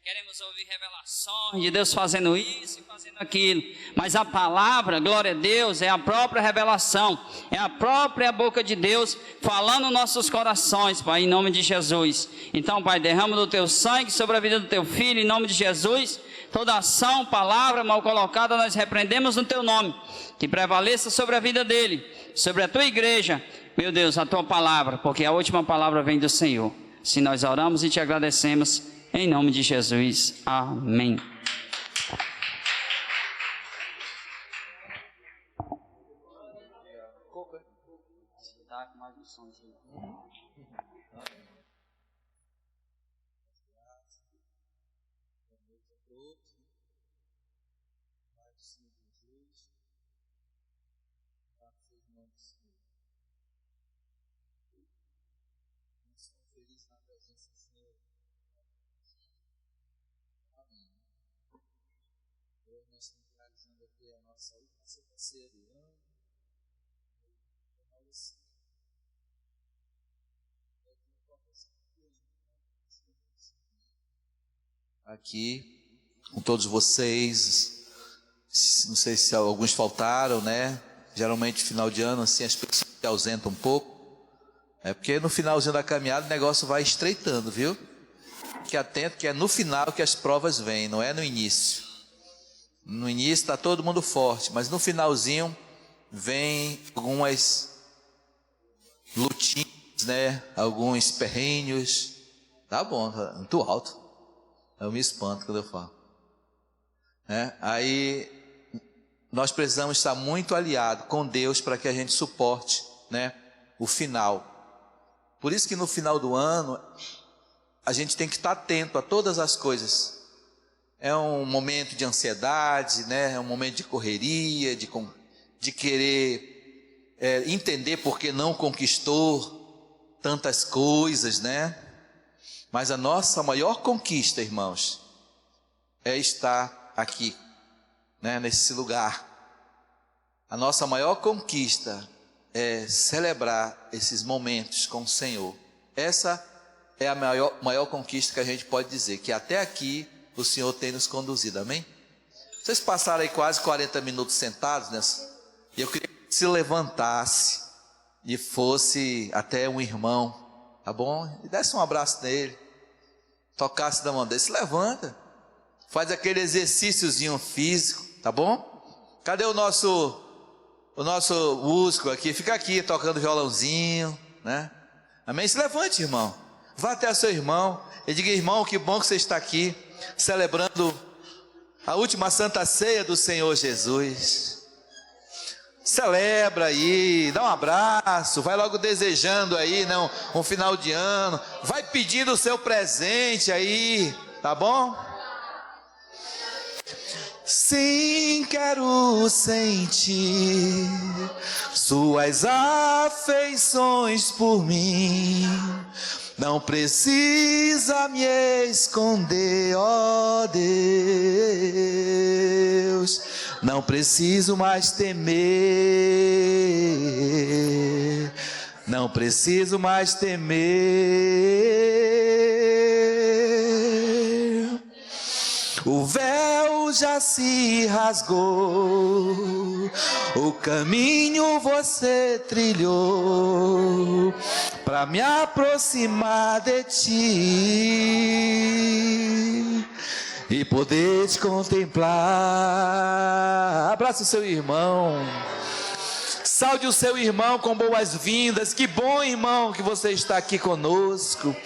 Queremos ouvir revelações de Deus fazendo isso e fazendo aquilo, mas a palavra, glória a Deus, é a própria revelação, é a própria boca de Deus falando nos nossos corações, Pai, em nome de Jesus. Então, Pai, derrama do teu sangue sobre a vida do teu filho, em nome de Jesus. Toda ação, palavra mal colocada, nós repreendemos no teu nome, que prevaleça sobre a vida dele, sobre a tua igreja, meu Deus, a tua palavra, porque a última palavra vem do Senhor. Se nós oramos e te agradecemos, em nome de Jesus, amém. Aqui com todos vocês, não sei se alguns faltaram, né? Geralmente final de ano assim as pessoas se ausentam um pouco, porque no finalzinho da caminhada o negócio vai estreitando, viu? Fique atento que é no final que as provas vêm, não é no início. No início está todo mundo forte, mas no finalzinho vem algumas lutinhas, né? Alguns perrenhos. Tá bom, tá muito alto. Eu me espanto quando eu falo. Aí nós precisamos estar muito aliados com Deus para que a gente suporte, né, o final. Por isso que no final do ano a gente tem que estar atento a todas as coisas. É um momento de ansiedade, né? É um momento de correria, de querer entender por que não conquistou tantas coisas, né? Mas a nossa maior conquista, irmãos, é estar aqui, né, nesse lugar. A nossa maior conquista é celebrar esses momentos com o Senhor. Essa é a maior conquista que a gente pode dizer, que até aqui o Senhor tem nos conduzido, amém? Vocês passaram aí quase 40 minutos sentados nessa, e eu queria que se levantasse e fosse até um irmão, tá bom? E desse um abraço nele, tocasse na mão dele, se levanta, faz aquele exercíciozinho físico, tá bom? Cadê o nosso músico aqui? Fica aqui tocando violãozinho, né? Amém? Se levante, irmão, vá até o seu irmão e diga: irmão, que bom que você está aqui, celebrando a última Santa Ceia do Senhor Jesus. Celebra aí, dá um abraço, vai logo desejando aí, não, um final de ano, vai pedindo o seu presente aí, tá bom? Sim, quero sentir suas afeições por mim. Não precisa me esconder, ó Deus. Não preciso mais temer. Não preciso mais temer. O véu já se rasgou, o caminho você trilhou para me aproximar de ti e poder te contemplar. Abraça o seu irmão, saude o seu irmão com boas-vindas. Que bom, irmão, que você está aqui conosco.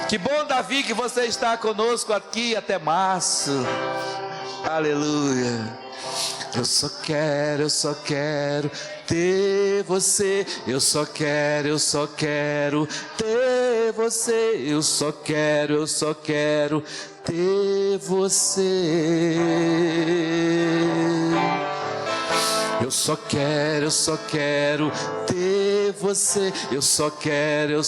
Que bom, Davi, que você está conosco aqui até março. Aleluia. Eu só quero ter você. Eu só quero ter você. Eu só quero ter você. Eu só quero ter você. Eu só quero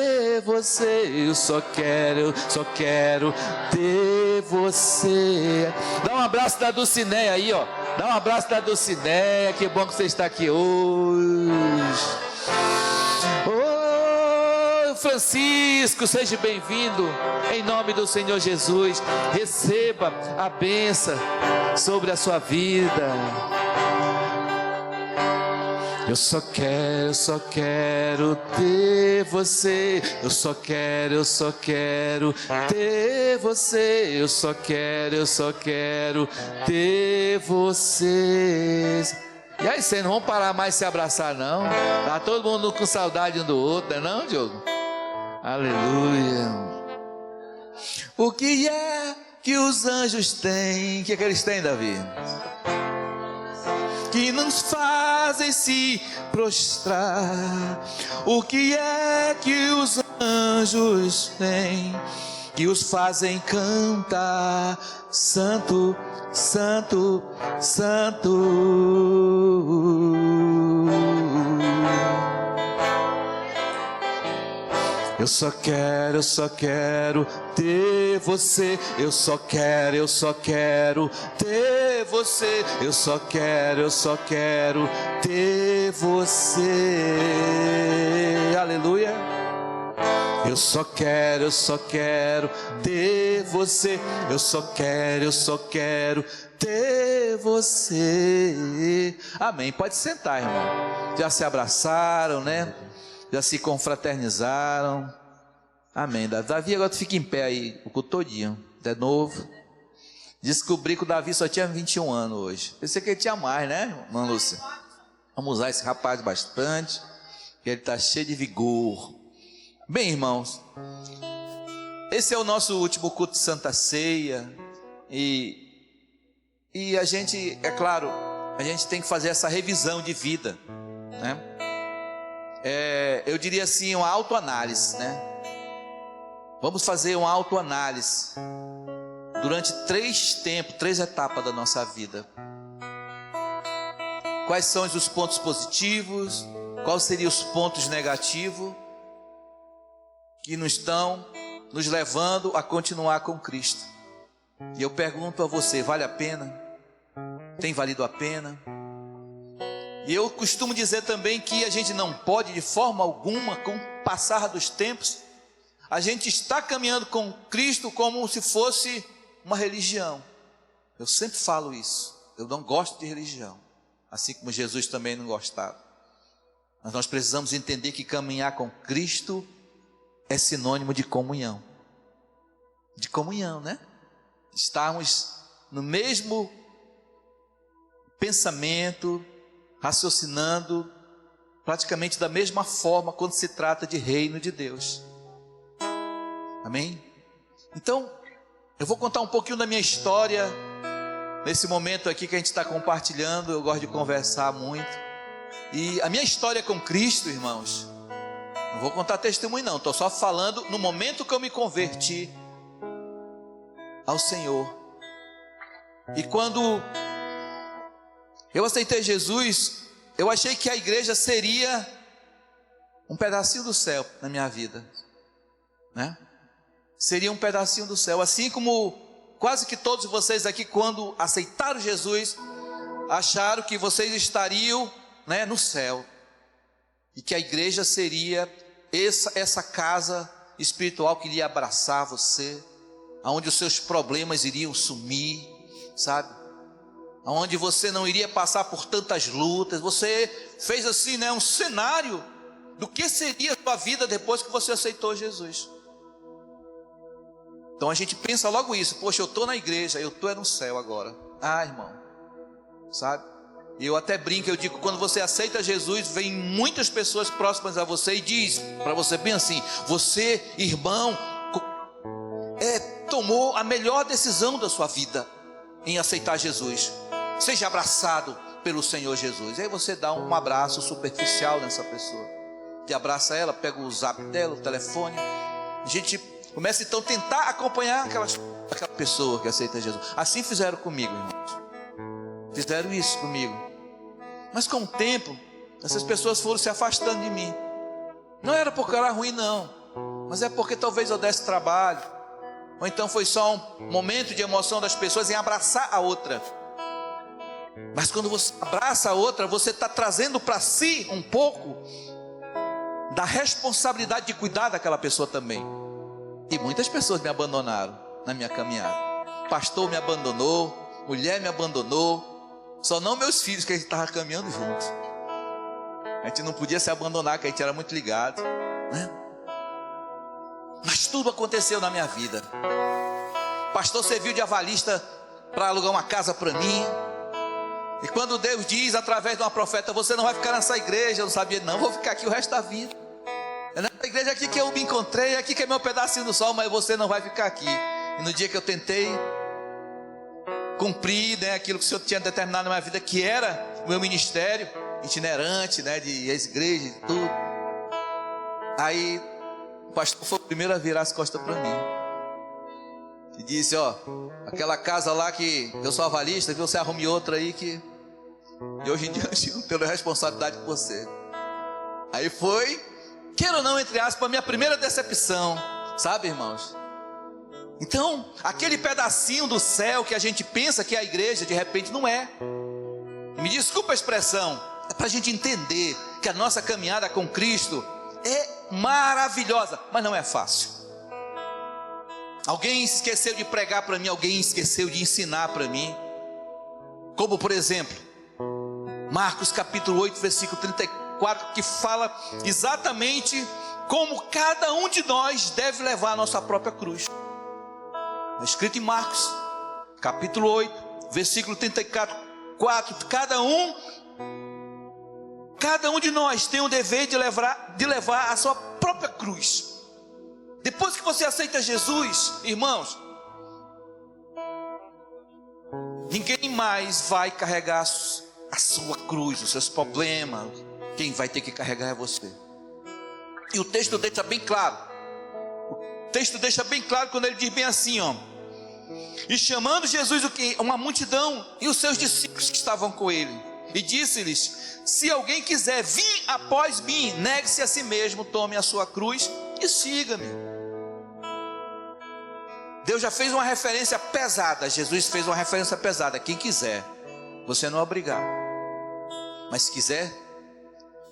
ter você. Eu só quero ter você. Dá um abraço da Dulcineia aí, ó. Dá um abraço da Dulcineia. Que bom que você está aqui hoje. Oh, Francisco, seja bem-vindo, em nome do Senhor Jesus. Receba a bênção sobre a sua vida. Eu só quero ter você. Eu só quero ter você. Eu só quero ter você. E aí, vocês não vão parar mais de se abraçar, não? Tá todo mundo com saudade um do outro, não é, Diogo? Aleluia. O que é que os anjos têm? O que é que eles têm, Davi? Que nos fazem se prostrar. O que é que os anjos têm? Que os fazem cantar: Santo, Santo, Santo. Eu só quero ter você. Eu só quero ter você. Eu só quero ter você. Aleluia. Eu só quero ter você. Eu só quero ter você. Amém. Pode sentar, irmão. Já se abraçaram, né? Já se confraternizaram. Amém. Davi, agora tu fica em pé aí o culto todinho. De novo. Descobri que o Davi só tinha 21 anos hoje. Pensei que ele tinha mais, né, irmã Lúcia? Vamos usar esse rapaz bastante, que ele está cheio de vigor. Bem, irmãos, esse é o nosso último culto de Santa Ceia. E a gente, é claro, a gente tem que fazer essa revisão de vida, né? Eu diria assim, uma autoanálise, né? Vamos fazer uma autoanálise durante 3 etapas da nossa vida. Quais são os pontos positivos? Quais seriam os pontos negativos que não estão nos levando a continuar com Cristo? E eu pergunto a você, vale a pena? Tem valido a pena? E eu costumo dizer também que a gente não pode de forma alguma, com o passar dos tempos, a gente está caminhando com Cristo como se fosse uma religião. Eu sempre falo isso. Eu não gosto de religião, assim como Jesus também não gostava. Mas nós precisamos entender que caminhar com Cristo é sinônimo de comunhão. De comunhão, né? Estarmos no mesmo pensamento, raciocinando praticamente da mesma forma quando se trata de reino de Deus. Amém? Então, eu vou contar um pouquinho da minha história nesse momento aqui que a gente está compartilhando. Eu gosto de conversar muito. E a minha história com Cristo, irmãos, não vou contar testemunho não, estou só falando no momento que eu me converti ao Senhor. E quando eu aceitei Jesus, eu achei que a igreja seria um pedacinho do céu na minha vida, né? Seria um pedacinho do céu, assim como quase que todos vocês aqui, quando aceitaram Jesus, acharam que vocês estariam, né, no céu, e que a igreja seria essa casa espiritual que iria abraçar você, aonde os seus problemas iriam sumir, sabe? Onde você não iria passar por tantas lutas. Você fez assim, né, um cenário do que seria a sua vida depois que você aceitou Jesus. Então a gente pensa logo isso: poxa, eu estou na igreja, eu estou no céu agora. Ah, irmão, sabe? Eu até brinco, eu digo, quando você aceita Jesus, vem muitas pessoas próximas a você e diz para você bem assim: você, irmão, tomou a melhor decisão da sua vida em aceitar Jesus. Seja abraçado pelo Senhor Jesus. E aí você dá um abraço superficial nessa pessoa, que abraça ela, pega o zap dela, o telefone. A gente começa então a tentar acompanhar aquela pessoa que aceita Jesus. Assim fizeram comigo, irmãos. Fizeram isso comigo. Mas com o tempo, essas pessoas foram se afastando de mim. Não era porque eu era ruim, não, mas é porque talvez eu desse trabalho, ou então foi só um momento de emoção das pessoas em abraçar a outra. Mas quando você abraça a outra, você está trazendo para si um pouco da responsabilidade de cuidar daquela pessoa também. E muitas pessoas me abandonaram na minha caminhada. Pastor me abandonou, mulher me abandonou, só não meus filhos, que a gente estava caminhando juntos. A gente não podia se abandonar, porque a gente era muito ligado, né? Mas tudo aconteceu na minha vida. Pastor serviu de avalista para alugar uma casa para mim. E quando Deus diz através de uma profeta: você não vai ficar nessa igreja, eu não sabia, não, vou ficar aqui o resto da vida. É nessa igreja aqui que eu me encontrei, é aqui que é meu pedacinho do sol, mas você não vai ficar aqui. E no dia que eu tentei cumprir, né, aquilo que o Senhor tinha determinado na minha vida, que era o meu ministério itinerante, né, de ex-igreja e tudo, aí o pastor foi o primeiro a virar as costas para mim e disse: ó, aquela casa lá que eu sou avalista, que você arrume outra aí, que de hoje em diante eu não tenho responsabilidade com você. Aí foi, queira ou não, entre aspas, a minha primeira decepção, sabe, irmãos? Então, aquele pedacinho do céu que a gente pensa que é a igreja, de repente não é. Me desculpa a expressão, é para a gente entender que a nossa caminhada com Cristo é maravilhosa, mas não é fácil. Alguém esqueceu de pregar para mim, alguém esqueceu de ensinar para mim. Como por exemplo, Marcos capítulo 8, versículo 34, que fala exatamente como cada um de nós deve levar a nossa própria cruz. Está escrito em Marcos capítulo 8, versículo 34, cada um de nós tem o dever de levar a sua própria cruz. Depois que você aceita Jesus, irmãos, ninguém mais vai carregar a sua cruz, os seus problemas. Quem vai ter que carregar é você. E o texto deixa bem claro. O texto deixa bem claro quando ele diz bem assim, ó: e chamando Jesus uma multidão e os seus discípulos que estavam com ele, e disse-lhes: se alguém quiser vir após mim, negue-se a si mesmo, tome a sua cruz e siga-me. Deus já fez uma referência pesada, Jesus fez uma referência pesada. Quem quiser, você não é obrigado, mas se quiser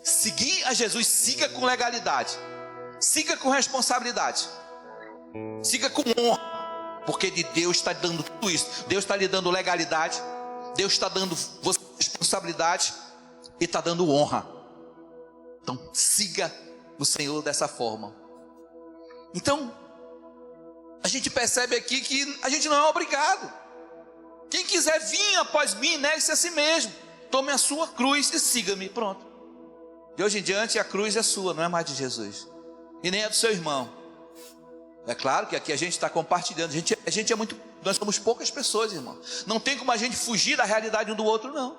seguir a Jesus, siga com legalidade, siga com responsabilidade, siga com honra, porque de Deus está dando tudo isso. Deus está lhe dando legalidade, Deus está dando você responsabilidade e está dando honra. Então siga o Senhor dessa forma. Então a gente percebe aqui que a gente não é obrigado. Quem quiser vir após mim, negue-se a si mesmo, tome a sua cruz e siga-me. Pronto. De hoje em diante a cruz é sua, não é mais de Jesus, e nem é do seu irmão. É claro que aqui a gente está compartilhando. A gente é muito, nós somos poucas pessoas, irmão. Não tem como a gente fugir da realidade um do outro, não.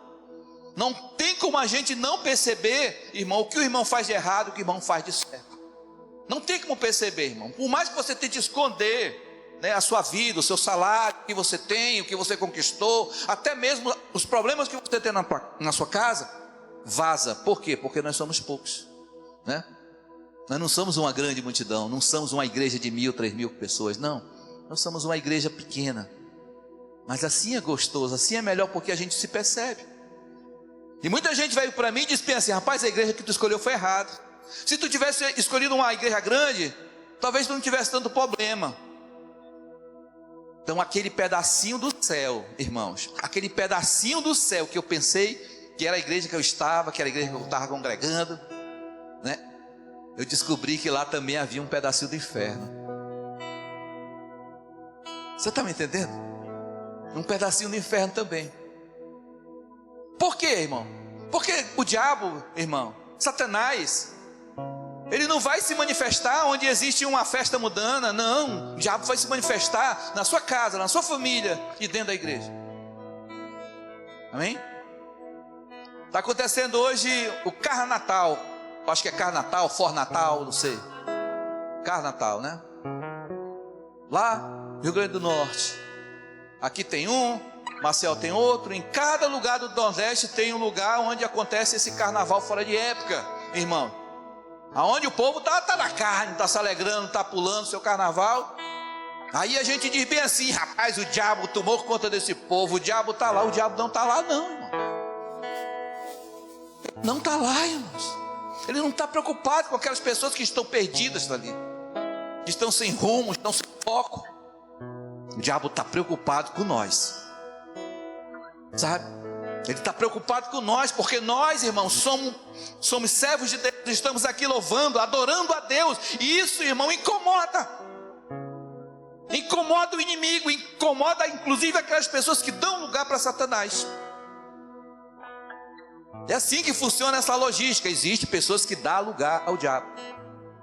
Não tem como a gente não perceber, irmão, o que o irmão faz de errado, o que o irmão faz de certo. Não tem como perceber, irmão. Por mais que você tente esconder, né, a sua vida, o seu salário, o que você tem, o que você conquistou, até mesmo os problemas que você tem na sua casa, vaza. Por quê? Porque nós somos poucos, né? Nós não somos uma grande multidão, não somos uma igreja de 1.000, 3.000 pessoas, não. Nós somos uma igreja pequena. Mas assim é gostoso, assim é melhor, porque a gente se percebe. E muita gente veio para mim e disse assim: rapaz, a igreja que tu escolheu foi errada. Se tu tivesse escolhido uma igreja grande, talvez tu não tivesse tanto problema. Então aquele pedacinho do céu, irmãos, aquele pedacinho do céu que eu pensei que era a igreja que eu estava, que era a igreja que eu estava congregando, né? Eu descobri que lá também havia um pedacinho do inferno. Você está me entendendo? Um pedacinho do inferno também. Por quê, irmão? Porque o diabo, irmão, Satanás, ele não vai se manifestar onde existe uma festa mundana. Não, o diabo vai se manifestar na sua casa, na sua família e dentro da igreja. Amém? Está acontecendo hoje o Carnatal. Acho que é Carnatal, Fornatal, não sei. Carnatal, né? Lá, Rio Grande do Norte. Aqui tem um, Marcel tem outro. Em cada lugar do Nordeste tem um lugar onde acontece esse carnaval fora de época, irmão. Aonde o povo tá na carne, tá se alegrando, tá pulando seu carnaval. Aí a gente diz bem assim: rapaz, o diabo tomou conta desse povo, o diabo tá lá. O diabo não tá lá não, irmão. Não tá lá, irmãos. Ele não está preocupado com aquelas pessoas que estão perdidas ali, que estão sem rumo, estão sem foco. O diabo está preocupado com nós, sabe? Ele está preocupado com nós, porque nós, irmãos, somos servos de Deus, estamos aqui louvando, adorando a Deus, e isso, irmão, incomoda o inimigo, incomoda inclusive aquelas pessoas que dão lugar para Satanás. É assim que funciona essa logística. Existem pessoas que dão lugar ao diabo.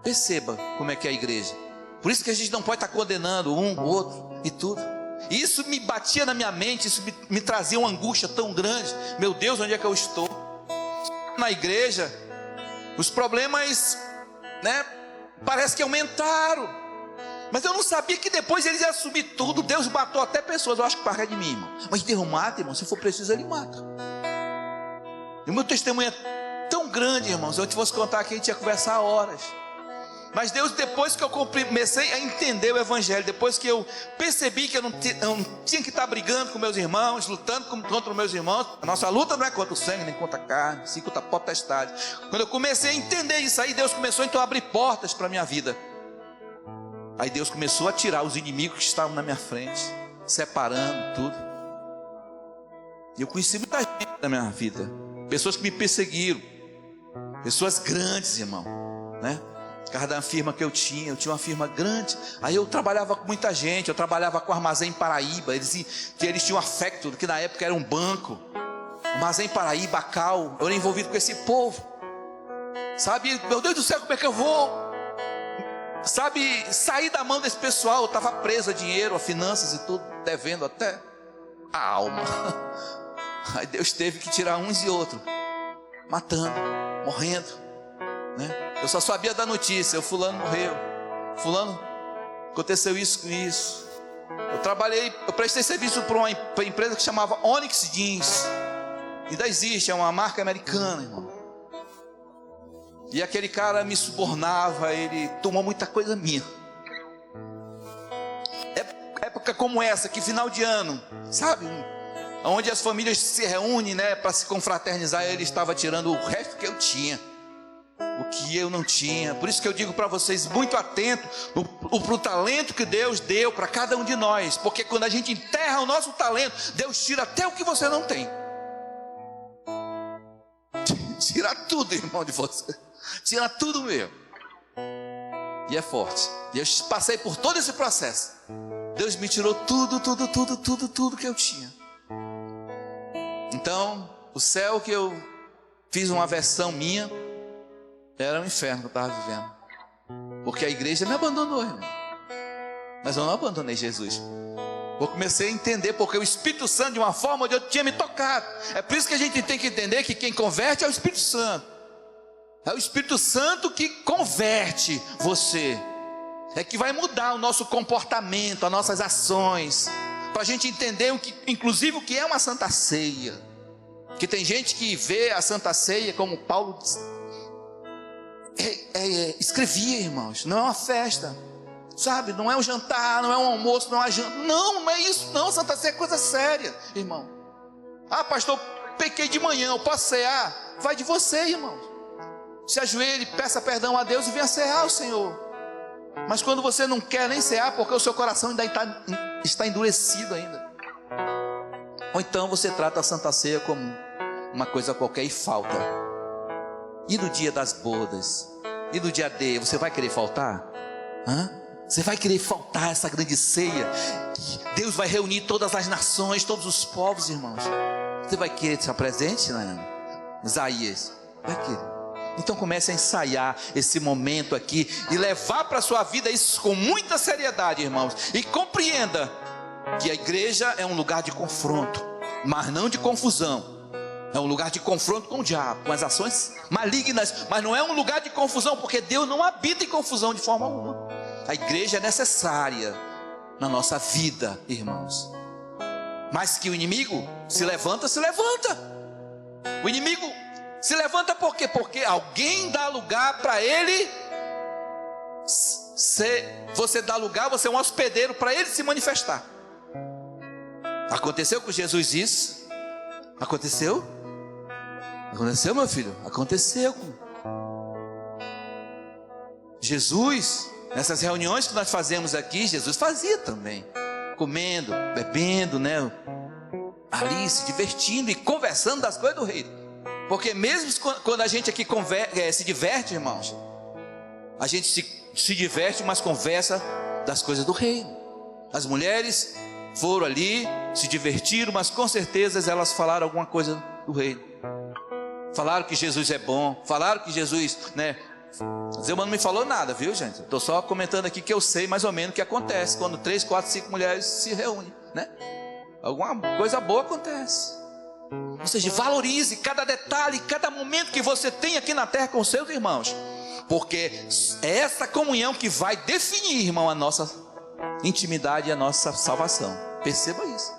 Perceba como é que é a igreja. Por isso que a gente não pode estar condenando um, o outro e tudo. E isso me batia na minha mente, isso me trazia uma angústia tão grande. Meu Deus, onde é que eu estou? Na igreja, os problemas, né, parece que aumentaram. Mas eu não sabia que depois eles iam assumir tudo. Deus matou até pessoas, eu acho que para de mim, irmão. Mas Deus mata, irmão, se for preciso ele mata. E o meu testemunho é tão grande, irmãos. Se eu te fosse contar aqui, a gente ia conversar horas. Mas Deus, depois que eu comecei a entender o Evangelho, depois que eu percebi que eu não tinha que estar brigando com meus irmãos, lutando contra os meus irmãos. A nossa luta não é contra o sangue, nem contra a carne, sim contra a potestade. Quando eu comecei a entender isso aí, Deus começou então a abrir portas para a minha vida. Aí Deus começou a tirar os inimigos que estavam na minha frente, separando tudo. E eu conheci muita gente na minha vida, pessoas que me perseguiram, pessoas grandes, irmão, né? Por causa da firma que eu tinha uma firma grande. Aí eu trabalhava com muita gente, eu trabalhava com Armazém Paraíba. Eles tinham a Factor, que na época era um banco. Armazém Paraíba, Cal. Eu era envolvido com esse povo. Sabe, meu Deus do céu, como é que eu vou? Sabe, sair da mão desse pessoal. Eu estava preso a dinheiro, a finanças e tudo, devendo até a alma. Aí Deus teve que tirar uns e outros, matando, morrendo, né? Eu só sabia da notícia, o fulano morreu, fulano, aconteceu isso com isso. Eu prestei serviço para uma empresa que chamava Onyx Jeans. Ainda existe, é uma marca americana, irmão. E aquele cara me subornava, ele tomou muita coisa minha. Época como essa, que final de ano, sabe? Onde as famílias se reúnem, né, para se confraternizar. Ele estava tirando o resto que eu tinha, o que eu não tinha. Por isso que eu digo para vocês, muito atento para o talento que Deus deu para cada um de nós. Porque quando a gente enterra o nosso talento, Deus tira até o que você não tem. Tira tudo, irmão, de você. Tira tudo mesmo. E é forte. E eu passei por todo esse processo. Deus me tirou tudo que eu tinha. Então, o céu que eu fiz uma versão minha era um inferno que eu estava vivendo. Porque a igreja me abandonou, irmão. Mas eu não abandonei Jesus. Eu comecei a entender porque o Espírito Santo, de uma forma onde eu tinha me tocado. É por isso que a gente tem que entender que quem converte é o Espírito Santo. É o Espírito Santo que converte você. É que vai mudar o nosso comportamento, as nossas ações, para a gente entender inclusive o que é uma Santa Ceia. Que tem gente que vê a Santa Ceia, como Paulo escrevia, irmãos, não é uma festa, sabe, não é um jantar, não é um almoço, não é janta, não é isso não. Santa Ceia é coisa séria, irmão. Ah, pastor, pequei de manhã, eu posso cear? Vai de você, irmão. Se ajoelhe, peça perdão a Deus e venha cear ao Senhor. Mas quando você não quer nem cear, porque o seu coração ainda está endurecido ainda, ou então você trata a Santa Ceia como uma coisa qualquer e falta. E no dia das bodas, e no dia D, você vai querer faltar? Você vai querer faltar essa grande ceia? Deus vai reunir todas as nações, todos os povos, irmãos. Você vai querer estar presente, né? Isaías, vai querer. Então comece a ensaiar esse momento aqui e levar para a sua vida isso com muita seriedade, irmãos. E compreenda que a igreja é um lugar de confronto, mas não de confusão. É um lugar de confronto com o diabo, com as ações malignas, mas não é um lugar de confusão, porque Deus não habita em confusão de forma alguma. A igreja é necessária na nossa vida, irmãos. Mas que o inimigo se levanta. O inimigo se levanta por quê? Porque alguém dá lugar para ele. Você dá lugar, você é um hospedeiro para ele se manifestar. Aconteceu com Jesus isso? Aconteceu? Aconteceu, meu filho? Aconteceu. Jesus, nessas reuniões que nós fazemos aqui, Jesus fazia também, comendo, bebendo, né? Ali se divertindo e conversando das coisas do reino. Porque mesmo quando a gente aqui se diverte, irmãos, a gente se diverte, mas conversa das coisas do reino. As mulheres foram ali, se divertiram, mas com certeza elas falaram alguma coisa do reino. Falaram que Jesus é bom, falaram que Jesus, né? Zelma não me falou nada, viu, gente? Estou só comentando aqui que eu sei mais ou menos o que acontece quando 3, 4, 5 mulheres se reúnem, né? Alguma coisa boa acontece. Ou seja, valorize cada detalhe, cada momento que você tem aqui na terra com seus irmãos, porque é essa comunhão que vai definir, irmão, a nossa intimidade e a nossa salvação. Perceba isso.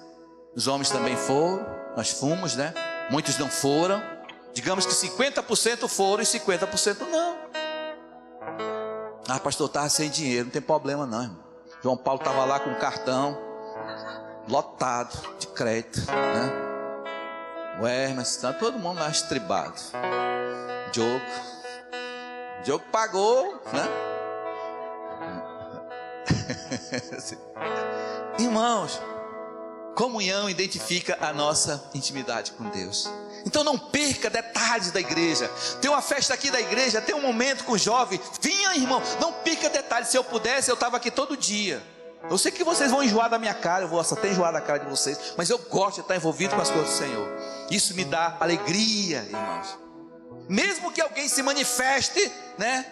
Os homens também foram, nós fomos, né? Muitos não foram. Digamos que 50% foram e 50% não. Ah, pastor, estava sem dinheiro, não tem problema não, irmão. João Paulo estava lá com um cartão lotado de crédito, né? O Hermes, está todo mundo lá estribado. Diogo pagou, né? Irmãos, comunhão identifica a nossa intimidade com Deus. Então não perca detalhes da igreja. Tem uma festa aqui da igreja, tem um momento com o jovem. Vinha, irmão, não perca detalhes. Se eu pudesse, eu estava aqui todo dia. Eu sei que vocês vão enjoar da minha cara, eu vou até enjoar da cara de vocês, mas eu gosto de estar envolvido com as coisas do Senhor. Isso me dá alegria, irmãos. Mesmo que alguém se manifeste, né?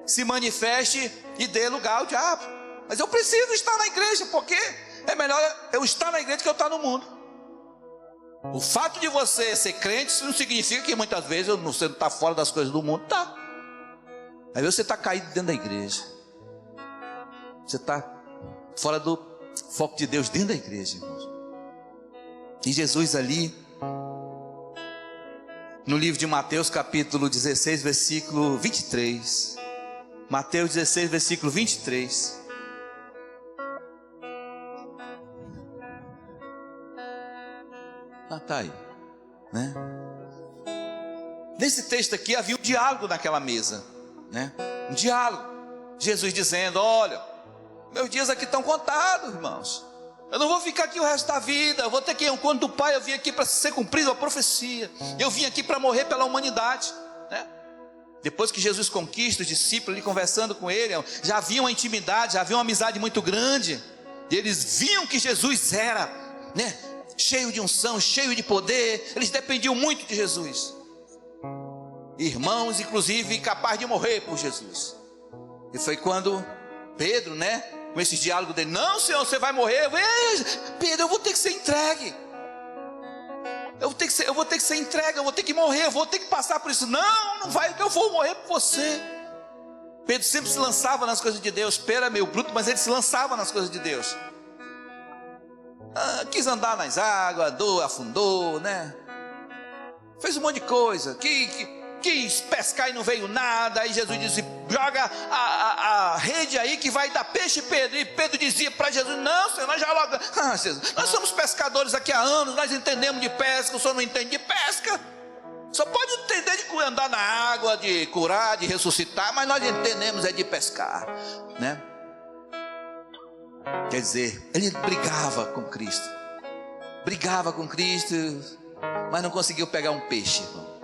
Se manifeste e dê lugar ao diabo. Mas eu preciso estar na igreja, porque é melhor eu estar na igreja que eu estar no mundo. O fato de você ser crente, isso não significa que muitas vezes você não está fora das coisas do mundo. Tá. Aí você está caído dentro da igreja. Você está fora do foco de Deus dentro da igreja, irmãos. E Jesus ali, no livro de Mateus capítulo 16, versículo 23. Mateus 16, versículo 23. Tá aí, né? Nesse texto aqui havia um diálogo naquela mesa, né? Um diálogo. Jesus dizendo: olha, meus dias aqui estão contados, irmãos. Eu não vou ficar aqui o resto da vida. Eu vou ter que ir ao encontro do Pai. Eu vim aqui para ser cumprida a profecia. Eu vim aqui para morrer pela humanidade, né? Depois que Jesus conquista os discípulos ali conversando com ele, já havia uma intimidade, já havia uma amizade muito grande. E eles viam que Jesus era, né? Cheio de unção, cheio de poder. Eles dependiam muito de Jesus. Irmãos, inclusive, capazes de morrer por Jesus. E foi quando Pedro, né? Com esse diálogo dele: não, Senhor, você vai morrer. Pedro, eu vou ter que ser entregue. Eu vou ter que ser entregue, eu vou ter que morrer, eu vou ter que passar por isso. Não vai, eu vou morrer por você. Pedro sempre se lançava nas coisas de Deus. Pedro é meio bruto, mas ele se lançava nas coisas de Deus. Quis andar nas águas, afundou, né? Fez um monte de coisa. Quis pescar e não veio nada. Aí Jesus disse: joga a rede aí que vai dar peixe, Pedro. E Pedro dizia para Jesus: não, Senhor, nós já logo. Jesus, nós somos pescadores aqui há anos, nós entendemos de pesca. O Senhor não entende de pesca. Só pode entender de andar na água, de curar, de ressuscitar, mas nós entendemos é de pescar, né? Quer dizer, ele brigava com Cristo, mas não conseguiu pegar um peixe, irmão.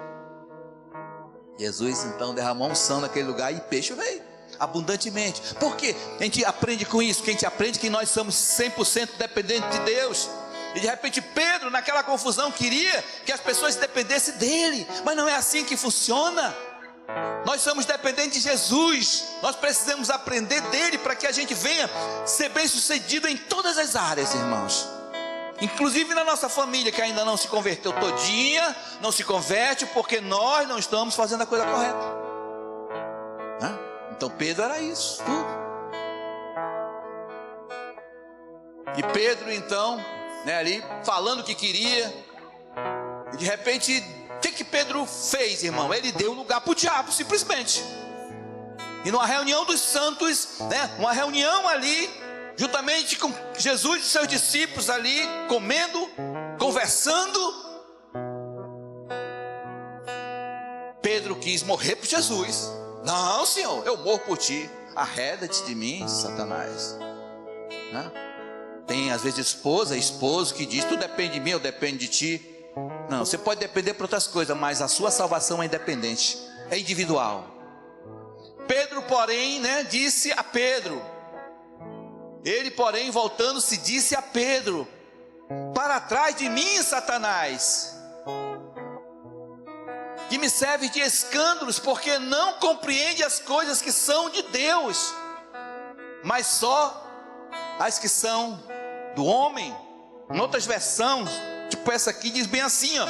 Jesus então derramou unção naquele lugar e peixe veio abundantemente. Por quê? A gente aprende com isso, que a gente aprende que nós somos 100% dependentes de Deus. E de repente Pedro, naquela confusão, queria que as pessoas dependessem dele, mas não é assim que funciona. Nós somos dependentes de Jesus. Nós precisamos aprender dele para que a gente venha ser bem sucedido em todas as áreas, irmãos. Inclusive na nossa família, que ainda não se converteu todinha, não se converte porque nós não estamos fazendo a coisa correta. Então Pedro era isso tudo. E Pedro então, né, ali falando o que queria, e de repente, o que Pedro fez, irmão? Ele deu lugar para o diabo, simplesmente. E numa reunião dos santos, né, uma reunião ali, juntamente com Jesus e seus discípulos ali, comendo, conversando, Pedro quis morrer por Jesus. Não, Senhor, eu morro por ti. Arreda-te de mim, Satanás. Né? Tem às vezes esposo que diz: tu depende de mim, eu dependo de ti. Não, você pode depender por outras coisas, mas a sua salvação é independente, é individual. Pedro, porém, né, disse a Pedro. Ele, porém, voltando-se, disse a Pedro: para trás de mim, Satanás, que me serve de escândalos, porque não compreende as coisas que são de Deus, mas só as que são do homem. Em outras versões, tipo essa aqui, diz bem assim, ó: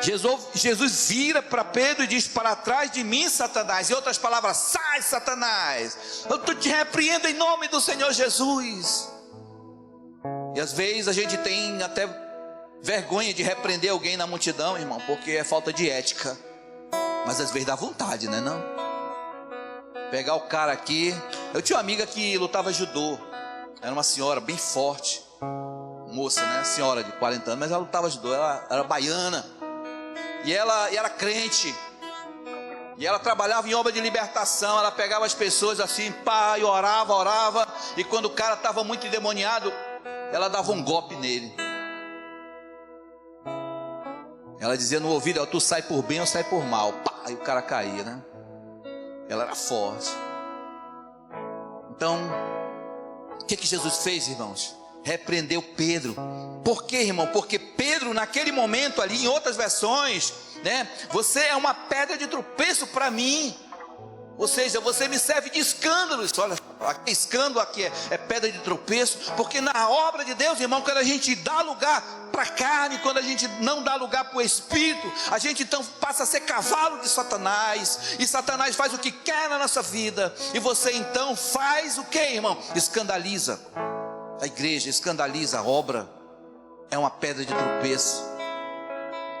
Jesus vira para Pedro e diz: para trás de mim, Satanás. Em outras palavras: sai, Satanás, eu te repreendo em nome do Senhor Jesus. E às vezes a gente tem até vergonha de repreender alguém na multidão, irmão, porque é falta de ética. Mas às vezes dá vontade, né, não? Pegar o cara aqui. Eu tinha uma amiga que lutava judô. Era uma senhora bem forte, moça, né, senhora de 40 anos, mas ela lutava judô. Ela era baiana. E ela era crente. E ela trabalhava em obra de libertação. Ela pegava as pessoas assim, pá, e orava. E quando o cara estava muito endemoniado, ela dava um golpe nele. Ela dizia no ouvido: tu sai por bem ou sai por mal. Pá, e o cara caía, né? Ela era forte. Então, o que Jesus fez, irmãos? Repreendeu Pedro. Por quê, irmão? Porque Pedro, naquele momento ali, em outras versões, né, você é uma pedra de tropeço para mim. Ou seja, você me serve de escândalos. Olha, aqui escândalo, aqui é pedra de tropeço. Porque na obra de Deus, irmão, quando a gente dá lugar para a carne, quando a gente não dá lugar para o Espírito, a gente então passa a ser cavalo de Satanás. E Satanás faz o que quer na nossa vida. E você então faz o que, irmão? Escandaliza a igreja, escandaliza a obra. É uma pedra de tropeço.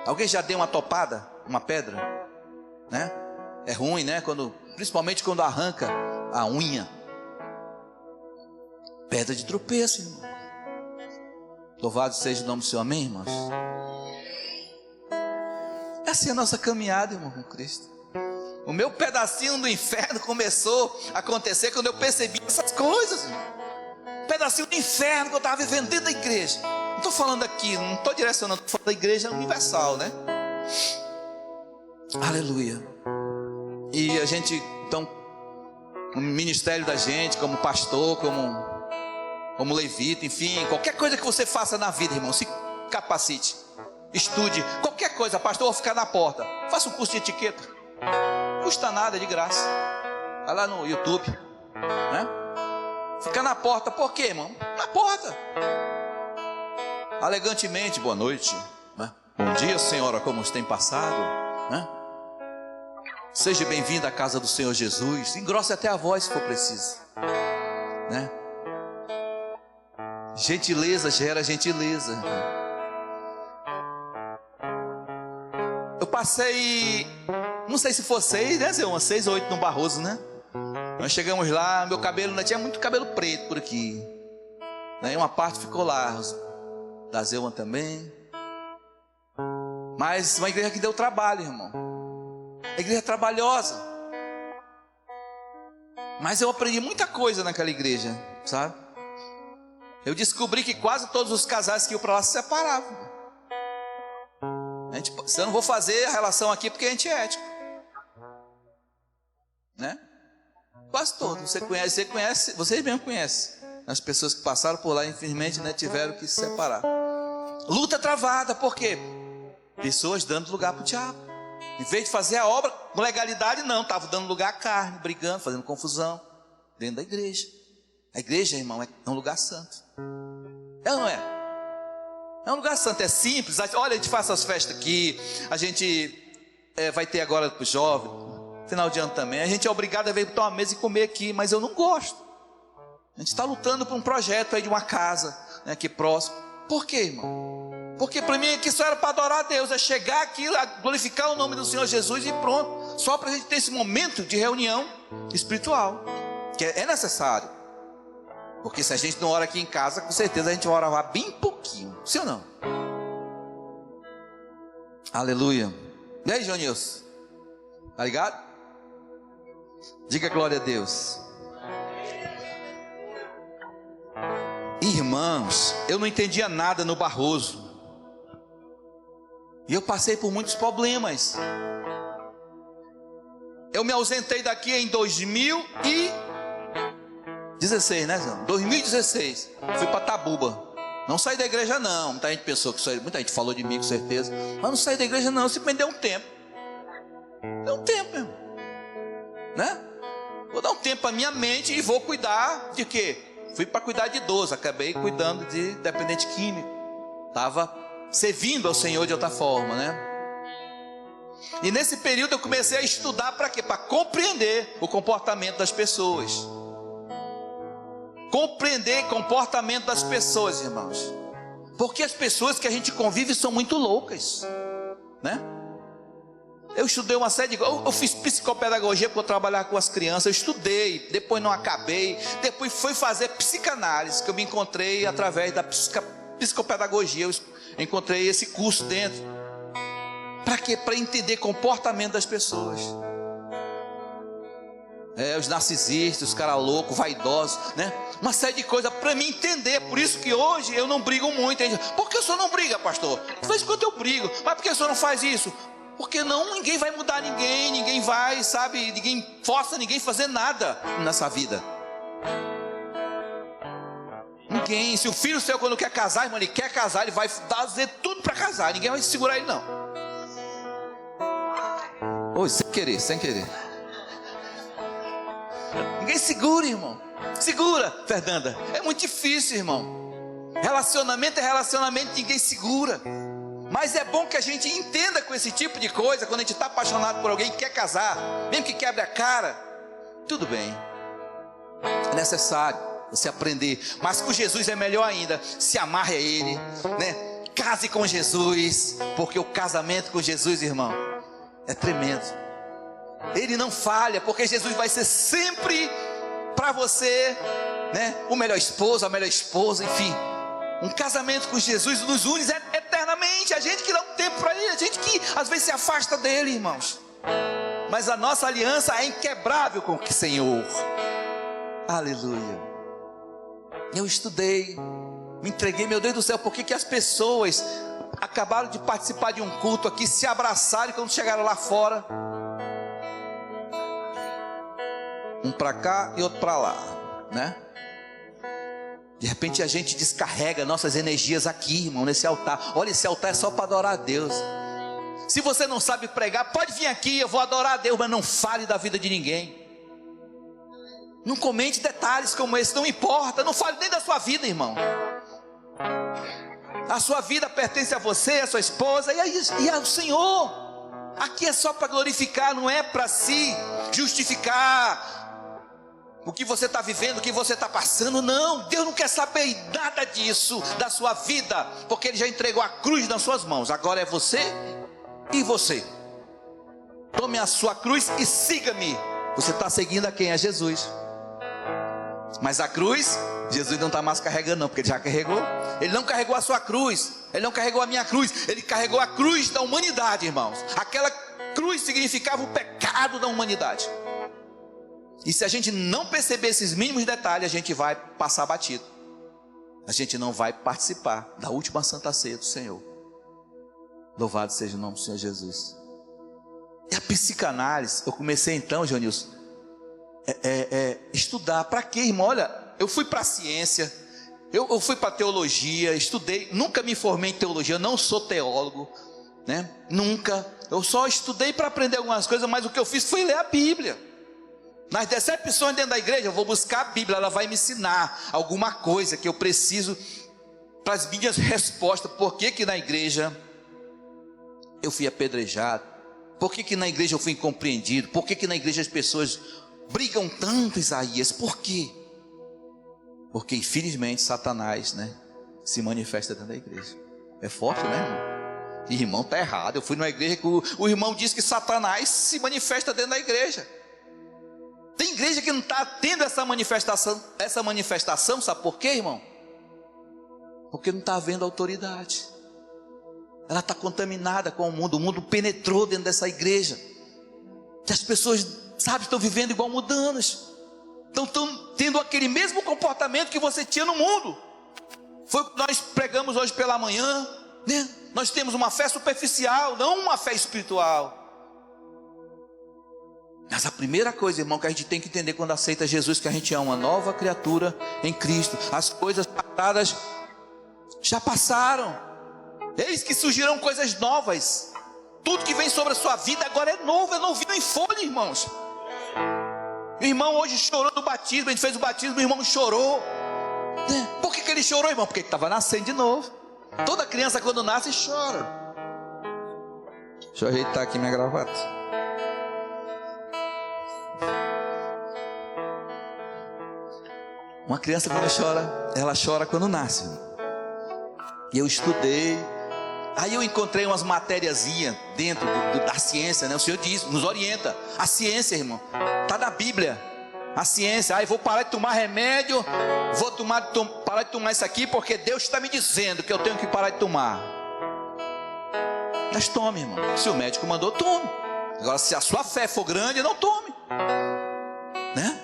Alguém já deu uma topada? Uma pedra? Né? É ruim, né? Principalmente quando arranca a unha. Pedra de tropeço, irmão. Louvado seja o nome do Senhor, amém, irmãos? Essa é a nossa caminhada, irmão, com Cristo. O meu pedacinho do inferno começou a acontecer quando eu percebi essas coisas, irmão. Pedacinho do inferno que eu estava vivendo dentro da igreja. Não estou falando aqui, não estou direcionando, estou falando da igreja universal, né? Aleluia. E a gente, então, no ministério da gente, como pastor, como levita, enfim, qualquer coisa que você faça na vida, irmão, se capacite, estude, qualquer coisa. Pastor, eu vou ficar na porta, faça um curso de etiqueta, não custa nada, de graça. Vai lá no YouTube, né? Fica na porta, por quê, irmão? Na porta. Elegantemente, boa noite, né? Bom dia, senhora, como você tem passado, né? Seja bem-vindo à casa do Senhor Jesus. Engrosse até a voz se for preciso, né? Gentileza gera gentileza. Eu passei, não sei se for 6, né, Zé? 6 ou 8 no Barroso, né? Nós chegamos lá, meu cabelo ainda tinha muito cabelo preto por aqui, né? Uma parte ficou lá, da Zeuan também. Mas uma igreja que deu trabalho, irmão. A igreja é trabalhosa. Mas eu aprendi muita coisa naquela igreja, sabe? Eu descobri que quase todos os casais que iam para lá se separavam. Eu não vou fazer a relação aqui porque a gente é ético, né? Quase todos. Você conhece, vocês mesmo conhecem. As pessoas que passaram por lá, infelizmente, né, tiveram que se separar. Luta travada, por quê? Pessoas dando lugar para o diabo. Em vez de fazer a obra com legalidade, não, estavam dando lugar à carne, brigando, fazendo confusão dentro da igreja. A igreja, irmão, é um lugar santo. É ou não é? É um lugar santo, é simples. Olha, a gente faz essas festas aqui. A gente vai ter agora para os jovens, final de ano também. A gente é obrigado a vir para uma mesa e comer aqui, mas eu não gosto. A gente está lutando por um projeto aí de uma casa, né, aqui próximo. Por quê, irmão? Porque para mim aqui só era para adorar a Deus, é chegar aqui, glorificar o nome do Senhor Jesus e pronto. Só para a gente ter esse momento de reunião espiritual, que é necessário. Porque se a gente não ora aqui em casa, com certeza a gente vai orar bem pouquinho, sim ou não? Aleluia. E aí, João Nilson? Tá ligado? Diga glória a Deus. Irmãos, eu não entendia nada no Barroso. E eu passei por muitos problemas. Eu me ausentei daqui em 2016, né, Zão? 2016. Fui para Tabuba. Não saí da igreja não. Muita gente pensou que saí, muita gente falou de mim com certeza. Mas não saí da igreja não, simplesmente deu um tempo. Deu um tempo mesmo. Né? Vou dar um tempo para minha mente e vou cuidar de quê? Fui para cuidar de idoso, acabei cuidando de dependente químico. Estava servindo ao Senhor de outra forma, né? E nesse período eu comecei a estudar para quê? Para compreender o comportamento das pessoas. Compreender o comportamento das pessoas, irmãos. Porque as pessoas que a gente convive são muito loucas, né? Eu estudei uma série de... Eu fiz psicopedagogia porque eu trabalhava com as crianças. Eu estudei, depois não acabei. Depois fui fazer psicanálise, que eu me encontrei através da psicopedagogia. Eu encontrei esse curso dentro. Para quê? Para entender comportamento das pessoas. Os narcisistas, os caras loucos, vaidosos, né? Uma série de coisas para mim entender. Por isso que hoje eu não brigo muito. Por que o senhor não briga, pastor? De vez em quando eu brigo. Mas por que o senhor não faz isso? Porque ninguém vai mudar ninguém. Ninguém vai, sabe? Ninguém força ninguém a fazer nada nessa vida. Ninguém. Se o filho seu quando quer casar, irmão, ele quer casar, ele vai fazer tudo para casar. Ninguém vai segurar ele não. Oi, sem querer. Ninguém segura, irmão. Segura, Fernanda. É muito difícil, irmão. Relacionamento é relacionamento, ninguém segura. Mas é bom que a gente entenda com esse tipo de coisa. Quando a gente está apaixonado por alguém e quer casar, mesmo que quebre a cara, tudo bem. É necessário você aprender. Mas com Jesus é melhor ainda. Se amarre a Ele, né? Case com Jesus. Porque o casamento com Jesus, irmão, é tremendo. Ele não falha, porque Jesus vai ser sempre para você, né? O melhor esposo, a melhor esposa, enfim. Um casamento com Jesus nos une eternamente. A gente que dá um tempo para Ele, a gente que às vezes se afasta dele, irmãos. Mas a nossa aliança é inquebrável com o Senhor. Aleluia. Eu estudei, me entreguei, meu Deus do céu, por que as pessoas acabaram de participar de um culto aqui, se abraçaram e quando chegaram lá fora, um para cá e outro para lá, né? De repente a gente descarrega nossas energias aqui, irmão, nesse altar. Olha, esse altar é só para adorar a Deus. Se você não sabe pregar, pode vir aqui, eu vou adorar a Deus, mas não fale da vida de ninguém. Não comente detalhes como esse, não importa, não fale nem da sua vida, irmão. A sua vida pertence a você, a sua esposa e ao Senhor. Aqui é só para glorificar, não é para se justificar o que você está vivendo, o que você está passando. Não, Deus não quer saber nada disso, da sua vida, porque Ele já entregou a cruz nas suas mãos. Agora é você e você. Tome a sua cruz e siga-me. Você está seguindo a quem? A Jesus. Mas a cruz, Jesus não está mais carregando não, porque Ele já carregou. Ele não carregou a sua cruz, Ele não carregou a minha cruz, Ele carregou a cruz da humanidade, irmãos. Aquela cruz significava o pecado da humanidade. E se a gente não perceber esses mínimos detalhes, a gente vai passar batido. A gente não vai participar da última Santa Ceia do Senhor. Louvado seja o nome do Senhor Jesus. E a psicanálise, eu comecei então, Joanilson, estudar. Para quê, irmão? Olha, eu fui para a ciência, eu fui para a teologia, estudei, nunca me formei em teologia, eu não sou teólogo, né? Nunca. Eu só estudei para aprender algumas coisas, mas o que eu fiz foi ler a Bíblia. Nas decepções dentro da igreja, eu vou buscar a Bíblia, ela vai me ensinar alguma coisa que eu preciso para as minhas respostas. Por que na igreja eu fui apedrejado? Por que na igreja eu fui incompreendido? Por que na igreja as pessoas brigam tanto, Isaías? Por quê? Porque infelizmente Satanás, né, se manifesta dentro da igreja. É forte, né, irmão? E irmão, está errado. Eu fui numa igreja que o irmão disse que Satanás se manifesta dentro da igreja. Tem igreja que não está tendo essa manifestação, sabe por quê, irmão? Porque não está havendo autoridade. Ela está contaminada com o mundo penetrou dentro dessa igreja. Que as pessoas sabe, estão vivendo igual mundanos. Estão tendo aquele mesmo comportamento que você tinha no mundo. Foi o que nós pregamos hoje pela manhã, né? Nós temos uma fé superficial, não uma fé espiritual. Mas a primeira coisa, irmão, que a gente tem que entender quando aceita Jesus, que a gente é uma nova criatura em Cristo. As coisas passadas já passaram. Eis que surgirão coisas novas. Tudo que vem sobre a sua vida agora é novo, é novinho em folha, irmãos. O irmão hoje chorou no batismo, a gente fez o batismo, o irmão chorou. Por que ele chorou, irmão? Porque ele estava nascendo de novo. Toda criança quando nasce chora. Deixa eu ajeitar aqui minha gravata. Uma criança quando chora, ela chora quando nasce. E eu estudei. Aí eu encontrei umas matériazinhas dentro da ciência, né? O Senhor diz, nos orienta. A ciência, irmão, está na Bíblia. A ciência, eu vou parar de tomar remédio, vou parar de tomar isso aqui, porque Deus está me dizendo que eu tenho que parar de tomar. Mas tome, irmão. Se o médico mandou, tome. Agora, se a sua fé for grande, não tome, né?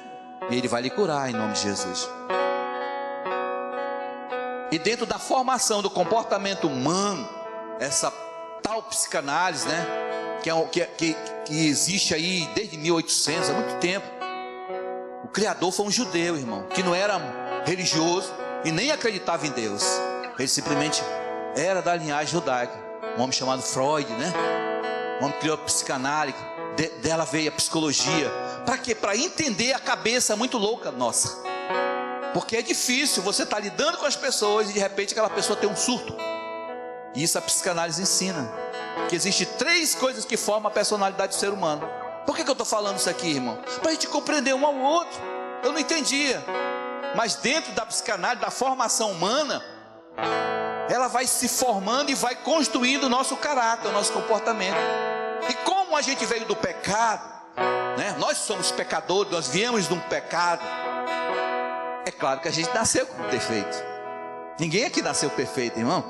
E Ele vai lhe curar em nome de Jesus. E dentro da formação do comportamento humano, essa tal psicanálise, né, que existe aí desde 1800, há muito tempo. O criador foi um judeu, irmão, que não era religioso e nem acreditava em Deus. Ele simplesmente era da linhagem judaica. Um homem chamado Freud, né? Um homem que criou a psicanálise, dela veio a psicologia. Para quê? Para entender a cabeça muito louca nossa. Porque é difícil você estar lidando com as pessoas e de repente aquela pessoa tem um surto. E isso a psicanálise ensina. Que existem 3 coisas que formam a personalidade do ser humano. Por que eu estou falando isso aqui, irmão? Para a gente compreender um ao outro. Eu não entendia. Mas dentro da psicanálise, da formação humana, ela vai se formando e vai construindo o nosso caráter, o nosso comportamento. E como a gente veio do pecado, né? Nós somos pecadores, nós viemos de um pecado. É claro que a gente nasceu com defeito. Ninguém aqui nasceu perfeito, irmão.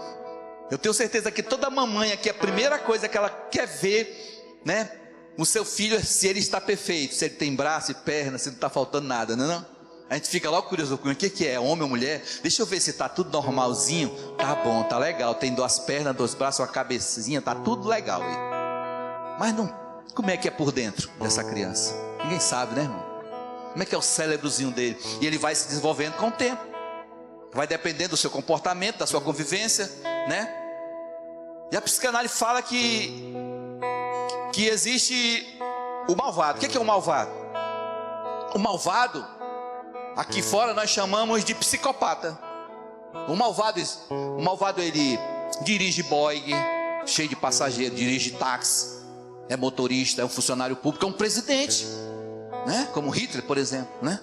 Eu tenho certeza que toda mamãe aqui, a primeira coisa que ela quer ver, né, o seu filho é se ele está perfeito, se ele tem braço e perna, se não está faltando nada, não é não? A gente fica logo curioso com o que é, homem ou mulher? Deixa eu ver se está tudo normalzinho. Tá bom, tá legal, tem 2 pernas, 2 braços, uma cabecinha, tá tudo legal aí. Mas não, como é que é por dentro dessa criança? Ninguém sabe, né, irmão? Como é que é o cérebrozinho dele? E ele vai se desenvolvendo com o tempo. Vai dependendo do seu comportamento, da sua convivência, né? E a psicanálise fala que existe o malvado. O que é o malvado? O malvado, aqui fora nós chamamos de psicopata. O malvado ele dirige Boeing, cheio de passageiros, dirige táxi, é motorista, é um funcionário público, é um presidente, né? Como Hitler, por exemplo, né?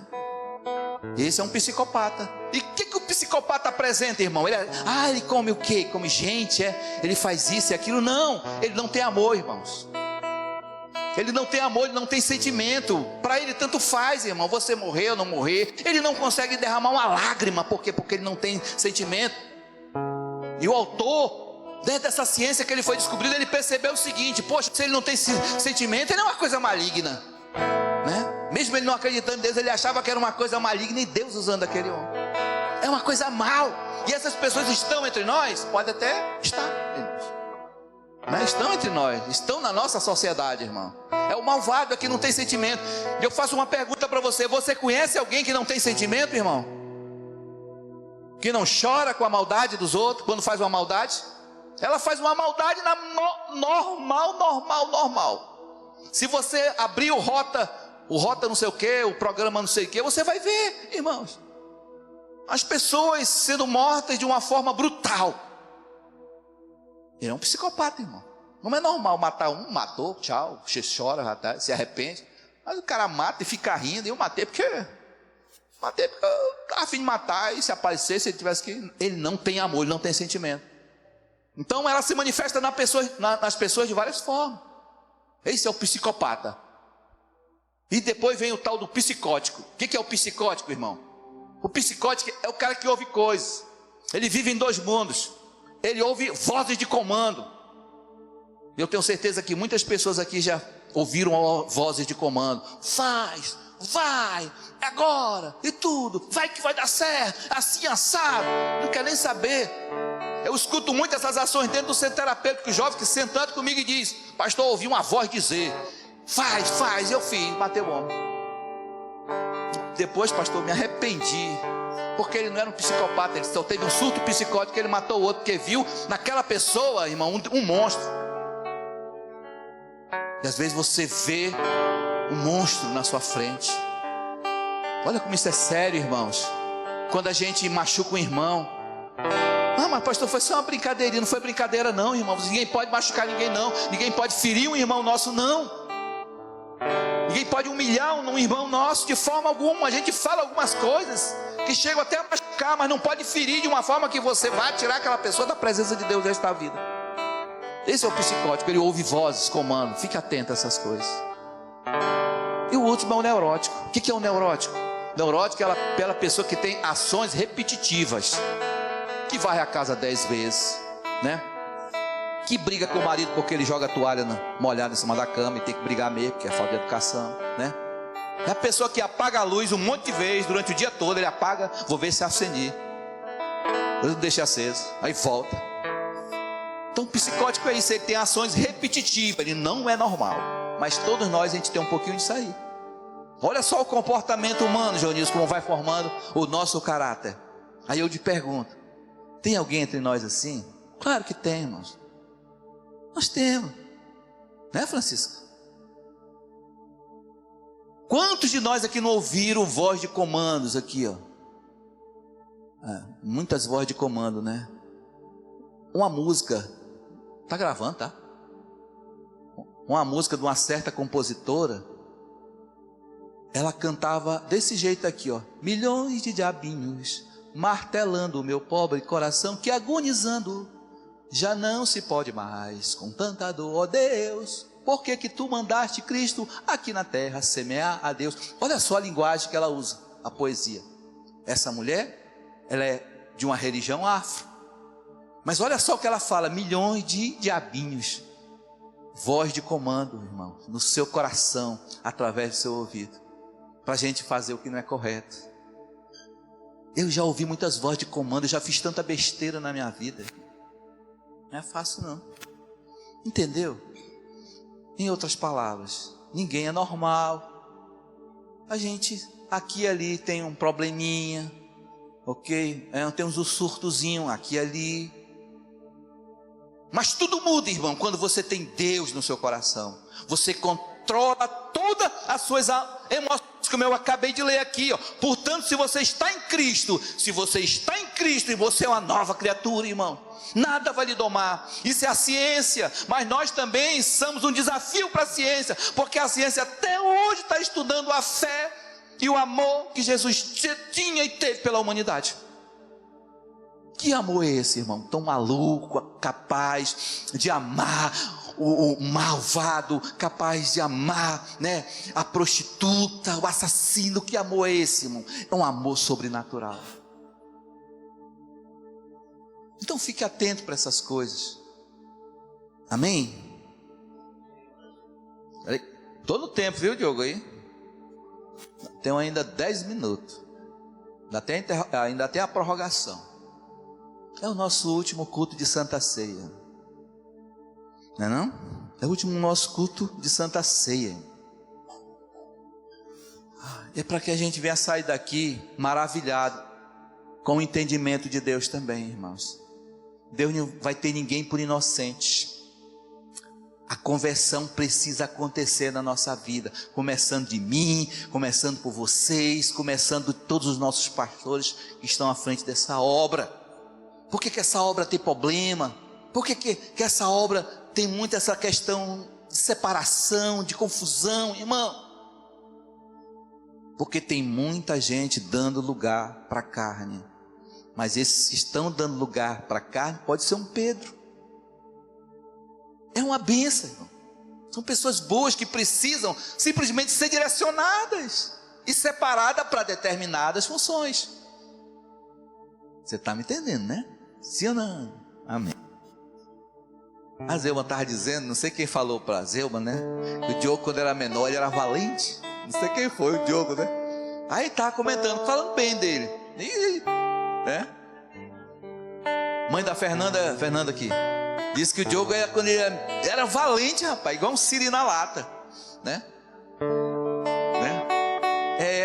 Esse é um psicopata. E o que o psicopata apresenta, irmão? Ele come o quê? Come gente, ele faz isso e aquilo. Não, ele não tem amor, irmãos. Ele não tem amor, ele não tem sentimento. Para ele tanto faz, irmão, você morrer ou não morrer. Ele não consegue derramar uma lágrima. Por quê? Porque ele não tem sentimento. E o autor, dentro dessa ciência que ele foi descobrindo, ele percebeu o seguinte: poxa, se ele não tem sentimento, ele é uma coisa maligna, né? Mesmo ele não acreditando em Deus, ele achava que era uma coisa maligna, e Deus usando aquele homem. É uma coisa mal. E essas pessoas estão entre nós? Pode até estar, irmãos, né? Estão entre nós, estão na nossa sociedade, irmão. É o malvado, é que não tem sentimento. E eu faço uma pergunta para você: você conhece alguém que não tem sentimento, irmão? Que não chora com a maldade dos outros quando faz uma maldade? Ela faz uma maldade normal. Se você abrir o rota não sei o que, o programa não sei o que, você vai ver, irmãos, as pessoas sendo mortas de uma forma brutal. Ele é um psicopata, irmão. Não é normal matar um, matou, tchau, você chora, se arrepende. Mas o cara mata e fica rindo. E eu matei porque eu estava a fim de matar. E se aparecesse, ele tivesse que... Ele não tem amor, ele não tem sentimento. Então ela se manifesta nas pessoas de várias formas. Esse é o psicopata. E depois vem o tal do psicótico. O que é o psicótico, irmão? O psicótico é o cara que ouve coisas. Ele vive em 2 mundos. Ele ouve vozes de comando. Eu tenho certeza que muitas pessoas aqui já ouviram vozes de comando: faz, vai, agora, e tudo, vai que vai dar certo, assim assado, não quer nem saber. Eu escuto muito essas ações dentro do centro terapêutico, jovens que sentando comigo e diz: pastor, ouvi uma voz dizer, faz, eu fiz, matei o homem. Depois, pastor, me arrependi, porque ele não era um psicopata, ele só teve um surto psicótico, que ele matou o outro, porque viu naquela pessoa, irmão, um monstro. E às vezes você vê um monstro na sua frente. Olha como isso é sério, irmãos. Quando a gente machuca um irmão: ah, mas pastor, foi só uma brincadeirinha. Não foi brincadeira não, irmãos. Ninguém pode machucar ninguém não. Ninguém pode ferir um irmão nosso não. Ninguém pode humilhar um irmão nosso de forma alguma. A gente fala algumas coisas que chegam até a machucar, mas não pode ferir de uma forma que você vai tirar aquela pessoa da presença de Deus desta vida. Esse é o psicótico, ele ouve vozes, comando. Fique atento a essas coisas. E o último é o neurótico. O que é o neurótico? Neurótico é aquela pessoa que tem ações repetitivas, que varre a casa 10 vezes, né? Que briga com o marido porque ele joga a toalha molhada em cima da cama e tem que brigar mesmo, porque é falta de educação, né? É a pessoa que apaga a luz um monte de vezes durante o dia todo. Ele apaga, vou ver se acende, eu deixo aceso, aí volta. Então o psicótico é isso, ele tem ações repetitivas, ele não é normal. Mas todos nós, a gente tem um pouquinho disso aí. Olha só o comportamento humano, João, como vai formando o nosso caráter. Aí eu te pergunto: tem alguém entre nós assim? Claro que tem, irmãos. Nós temos, né, Francisco? Quantos de nós aqui não ouviram voz de comandos aqui, ó? Muitas vozes de comando, né? Uma música, tá gravando, tá? Uma música de uma certa compositora, ela cantava desse jeito aqui, ó: milhões de diabinhos martelando o meu pobre coração, que agonizando já não se pode mais com tanta dor. Ó Deus, por que que tu mandaste Cristo aqui na terra semear a Deus? Olha só a linguagem que ela usa, a poesia. Essa mulher, ela é de uma religião afro, mas olha só o que ela fala: milhões de diabinhos. Voz de comando, irmão, no seu coração, através do seu ouvido, para a gente fazer o que não é correto. Eu já ouvi muitas vozes de comando, eu já fiz tanta besteira na minha vida. Não é fácil não. Entendeu? Em outras palavras, ninguém é normal. A gente aqui e ali tem um probleminha, ok? Temos um surtozinho aqui e ali. Mas tudo muda, irmão, quando você tem Deus no seu coração. Você controla todas as suas emoções, como eu acabei de ler aqui, ó. Portanto, se você está em Cristo, e você é uma nova criatura, irmão, nada vai lhe domar. Isso é a ciência, mas nós também somos um desafio para a ciência, porque a ciência até hoje está estudando a fé e o amor que Jesus tinha e teve pela humanidade. Que amor é esse, irmão? Tão maluco, capaz de amar o malvado, capaz de amar, né, a prostituta, o assassino. Que amor é esse, irmão? É um amor sobrenatural. Então fique atento para essas coisas. Amém? Estou no tempo, viu, Diogo, aí? Tenho ainda 10 minutos. Ainda tem a prorrogação. É o nosso último culto de Santa Ceia. Não é não? É o último nosso culto de Santa Ceia. É para que a gente venha sair daqui maravilhado com o entendimento de Deus também, irmãos. Deus não vai ter ninguém por inocente. A conversão precisa acontecer na nossa vida, começando de mim, começando por vocês, começando de todos os nossos pastores que estão à frente dessa obra. Por que essa obra tem problema? Por que essa obra tem muito essa questão de separação, de confusão, irmão? Porque tem muita gente dando lugar para a carne. Mas esses que estão dando lugar para a carne, pode ser um Pedro. É uma bênção, irmão. São pessoas boas que precisam simplesmente ser direcionadas e separadas para determinadas funções. Você está me entendendo, né? Sim ou não? Amém. A Zelma estava dizendo, não sei quem falou para a Zelma, né? Que o Diogo, quando era menor, ele era valente. Não sei quem foi o Diogo, né? Aí estava comentando, falando bem dele. Né? Mãe da Fernanda aqui, disse que o Diogo era, quando ele era valente, rapaz, igual um siri na lata, né?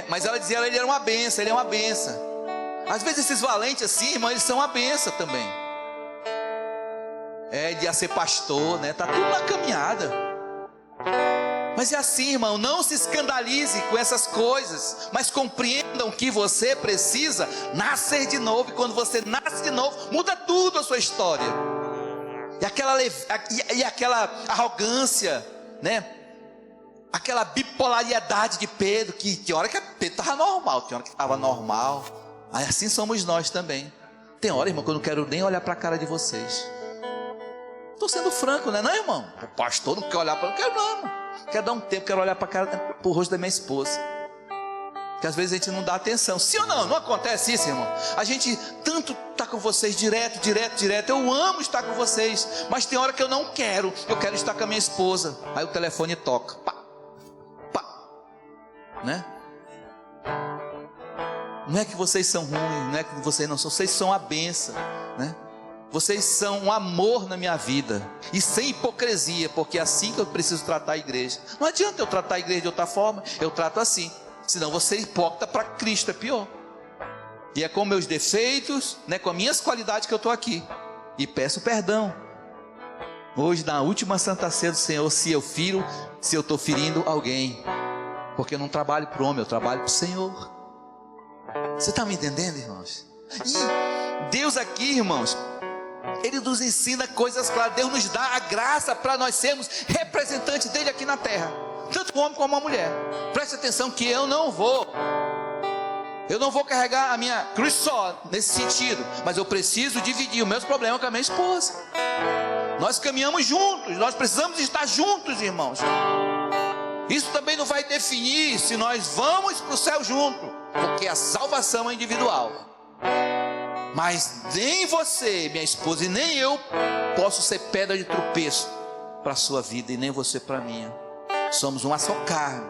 Mas ela dizia, ele era uma benção, ele é uma benção. Às vezes esses valentes assim, irmão, eles são uma benção também. De ia ser pastor, né? Tá tudo na caminhada. Mas é assim, irmão, não se escandalize com essas coisas, mas compreendam que você precisa nascer de novo. E quando você nasce de novo, muda tudo a sua história. E aquela arrogância, né? Aquela bipolaridade de Pedro, que tinha hora que Pedro estava normal, tinha hora que estava normal. Aí assim somos nós também. Tem hora, irmão, que eu não quero nem olhar para a cara de vocês. Estou sendo franco, né? Não, irmão? O pastor não quer olhar para... Não quero não, irmão. Quero dar um tempo, quero olhar para o rosto da minha esposa. Que às vezes a gente não dá atenção. Sim ou não? Não acontece isso, irmão? A gente tanto está com vocês direto. Eu amo estar com vocês. Mas tem hora que eu não quero. Eu quero estar com a minha esposa. Aí o telefone toca. Pá. Né? Não é que vocês são ruins, não é que vocês não são, vocês são a bênção, né? Vocês são um amor na minha vida, e sem hipocrisia, porque é assim que eu preciso tratar a igreja. Não adianta eu tratar a igreja de outra forma, eu trato assim, senão você é hipócrita para Cristo, é pior. E é com meus defeitos, né, com as minhas qualidades que eu estou aqui, e peço perdão. Hoje, na última Santa Ceia do Senhor, se eu estou ferindo alguém, porque eu não trabalho para o homem, eu trabalho para o Senhor. Você está me entendendo, irmãos? E Deus aqui, irmãos, Ele nos ensina coisas claras. Deus nos dá a graça para nós sermos representantes dEle aqui na terra, tanto o homem como a mulher. Preste atenção que eu não vou carregar a minha cruz só, nesse sentido, mas eu preciso dividir os meus problemas com a minha esposa. Nós caminhamos juntos, nós precisamos estar juntos, irmãos. Isso também não vai definir se nós vamos para o céu junto, porque a salvação é individual. Mas nem você, minha esposa, e nem eu posso ser pedra de tropeço para a sua vida, e nem você para a minha. Somos uma só carne.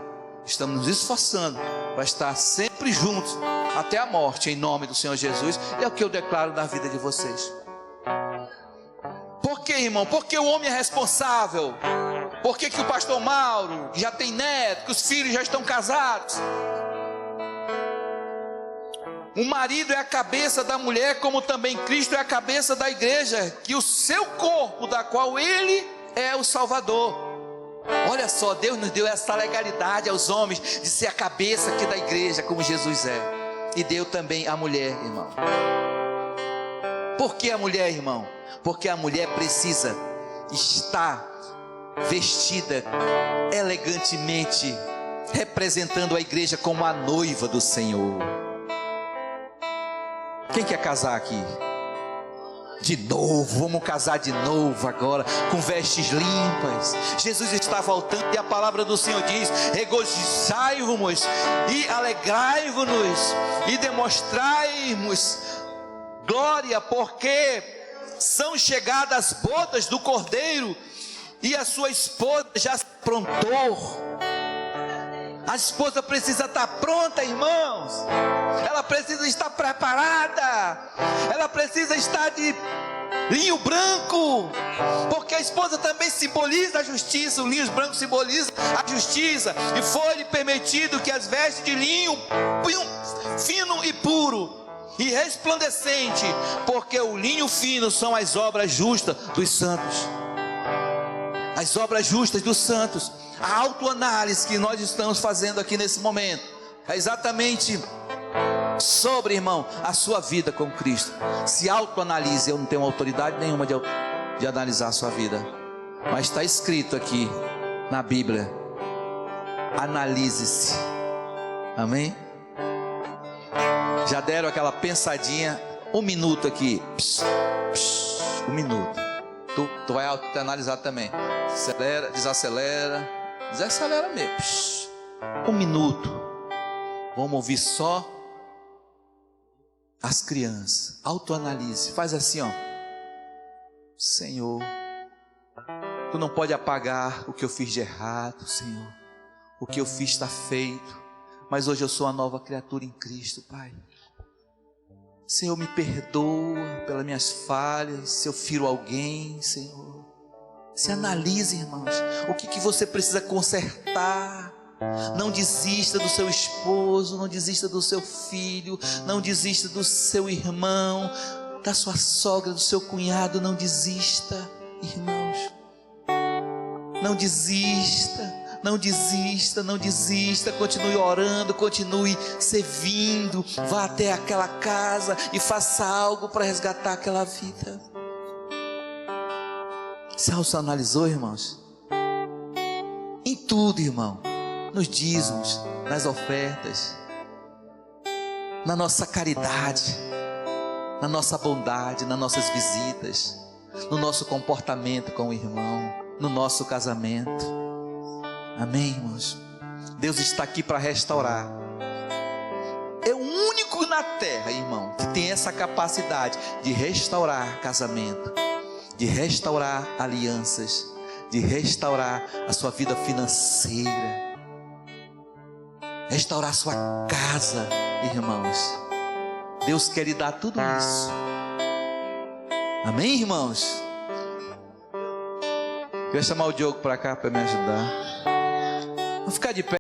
Estamos nos esforçando para estar sempre juntos até a morte, em nome do Senhor Jesus. É o que eu declaro na vida de vocês. Por que, irmão? Porque o homem é responsável. Por que o pastor Mauro já tem neto, que os filhos já estão casados? O marido é a cabeça da mulher, como também Cristo é a cabeça da igreja, que o seu corpo, da qual Ele é o Salvador. Olha só, Deus nos deu essa legalidade aos homens de ser a cabeça aqui da igreja, como Jesus é. E deu também a mulher, irmão. Por que a mulher, irmão? Porque a mulher precisa estar vestida elegantemente, representando a igreja como a noiva do Senhor. Quem quer casar aqui? De novo, vamos casar de novo agora, com vestes limpas. Jesus está voltando e a palavra do Senhor diz: regozijai-vos e alegrai-vos e demonstrai-vos glória, porque são chegadas as bodas do Cordeiro e a sua esposa já se aprontou. A esposa precisa estar pronta, irmãos. Ela precisa estar preparada. Ela precisa estar de linho branco, porque a esposa também simboliza a justiça. O linho branco simboliza a justiça. E foi-lhe permitido que as vestes de linho fino e puro e resplandecente, porque o linho fino são as obras justas dos santos. As obras justas dos santos. A autoanálise que nós estamos fazendo aqui nesse momento é exatamente sobre, irmão, a sua vida com Cristo. Se autoanalise. Eu não tenho autoridade nenhuma de analisar a sua vida, mas está escrito aqui na Bíblia: analise-se. Amém? Já deram aquela pensadinha? Um minuto aqui. Um minuto. Tu vai analisar também. Acelera, desacelera mesmo. Um minuto. Vamos ouvir só as crianças. Autoanálise. Faz assim, ó. Senhor, Tu não pode apagar o que eu fiz de errado, Senhor. O que eu fiz está feito. Mas hoje eu sou uma nova criatura em Cristo, Pai. Senhor, me perdoa pelas minhas falhas. Se eu firo alguém, Senhor. Se analise, irmãos. O que você precisa consertar. Não desista do seu esposo. Não desista do seu filho. Não desista do seu irmão. Da sua sogra, do seu cunhado. Não desista, irmãos. Não desista, não desista, não desista. Continue orando, continue servindo. Vá até aquela casa e faça algo para resgatar aquela vida. Se analisou, irmãos? Em tudo, irmão. Nos dízimos, nas ofertas, na nossa caridade, na nossa bondade, nas nossas visitas, no nosso comportamento com o irmão, no nosso casamento. Amém, irmãos? Deus está aqui para restaurar. É o único na terra, irmão, que tem essa capacidade de restaurar casamento, de restaurar alianças, de restaurar a sua vida financeira, restaurar a sua casa, irmãos. Deus quer lhe dar tudo isso. Amém, irmãos? Eu ia chamar o Diogo para cá para me ajudar. Vou ficar de pé.